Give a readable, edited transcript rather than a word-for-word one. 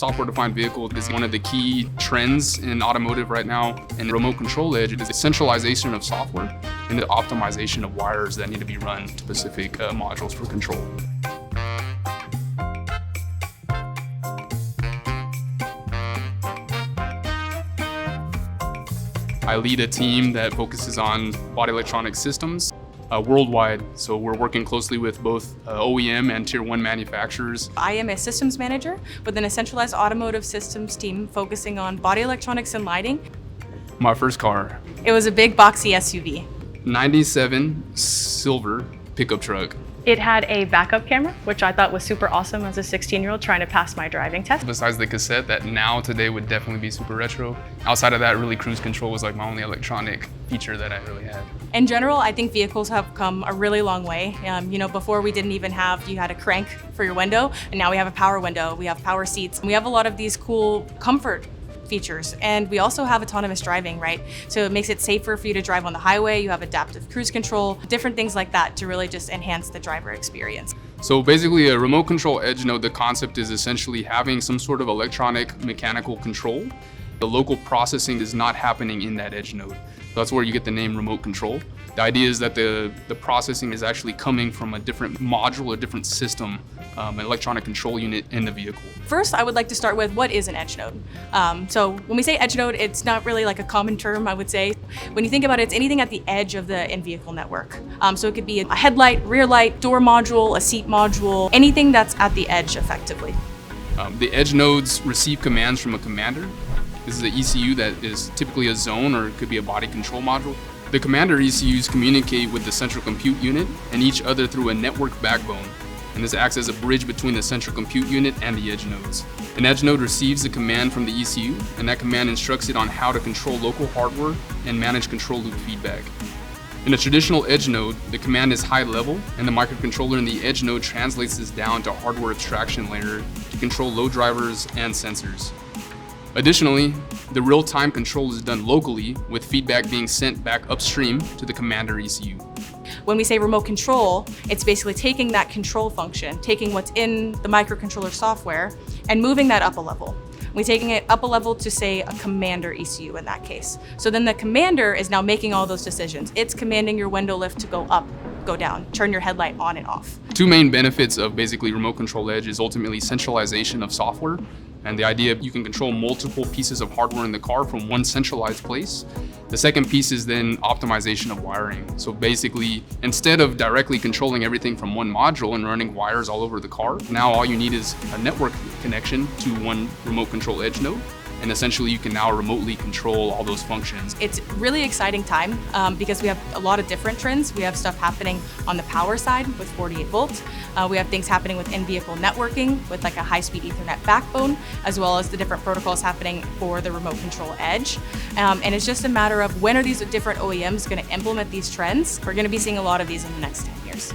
Software-defined vehicle is one of the key trends in automotive right now. And remote control edge is the centralization of software and the optimization of wires that need to be run to specific modules for control. I lead a team that focuses on body electronic systems worldwide. So we're working closely with both OEM and Tier 1 manufacturers. I am a systems manager within a centralized automotive systems team focusing on body electronics and lighting. My first car. It was a big boxy SUV. 97 silver pickup truck. It had a backup camera, which I thought was super awesome as a 16-year-old trying to pass my driving test. Besides the cassette that now today would definitely be super retro, outside of that, really cruise control was like my only electronic feature that I really had. In general, I think vehicles have come a really long way. Before we didn't even have, you had a crank for your window, and now we have a power window, we have power seats. We have a lot of these cool comfort features, and we also have autonomous driving, right? So it makes it safer for you to drive on the highway. You have adaptive cruise control, different things like that to really just enhance the driver experience. So basically a remote control edge node, the concept is essentially having some sort of electronic mechanical control. The local processing is not happening in that edge node. That's where you get the name remote control. The idea is that the processing is actually coming from a different module, a different system, an electronic control unit in the vehicle. First, I would like to start with what is an edge node. So when we say edge node, it's not really like a common term, I would say. When you think about it, it's anything at the edge of the in-vehicle network. So it could be a headlight, rear light, door module, a seat module, anything that's at the edge effectively. The edge nodes receive commands from a commander. This is an ECU that is typically a zone, or it could be a body control module. The commander ECUs communicate with the central compute unit and each other through a network backbone. And this acts as a bridge between the central compute unit and the edge nodes. An edge node receives a command from the ECU, and that command instructs it on how to control local hardware and manage control loop feedback. In a traditional edge node, the command is high level, and the microcontroller in the edge node translates this down to hardware abstraction layer to control load drivers and sensors. Additionally, the real-time control is done locally, with feedback being sent back upstream to the commander ECU. When we say remote control, it's basically taking that control function, taking what's in the microcontroller software, and moving that up a level. We're taking it up a level to, say, a commander ECU in that case. So then the commander is now making all those decisions. It's commanding your window lift to go up, go down, turn your headlight on and off. Two main benefits of basically remote control edge is ultimately centralization of software, and the idea you can control multiple pieces of hardware in the car from one centralized place. The second piece is then optimization of wiring. So basically, instead of directly controlling everything from one module and running wires all over the car, now all you need is a network connection to one remote control edge node. And essentially you can now remotely control all those functions. It's a really exciting time because we have a lot of different trends. We have stuff happening on the power side with 48 volts. We have things happening with in-vehicle networking with like a high-speed Ethernet backbone, as well as the different protocols happening for the remote control edge. And it's just a matter of when are these different OEMs going to implement these trends. We're going to be seeing a lot of these in the next 10 years.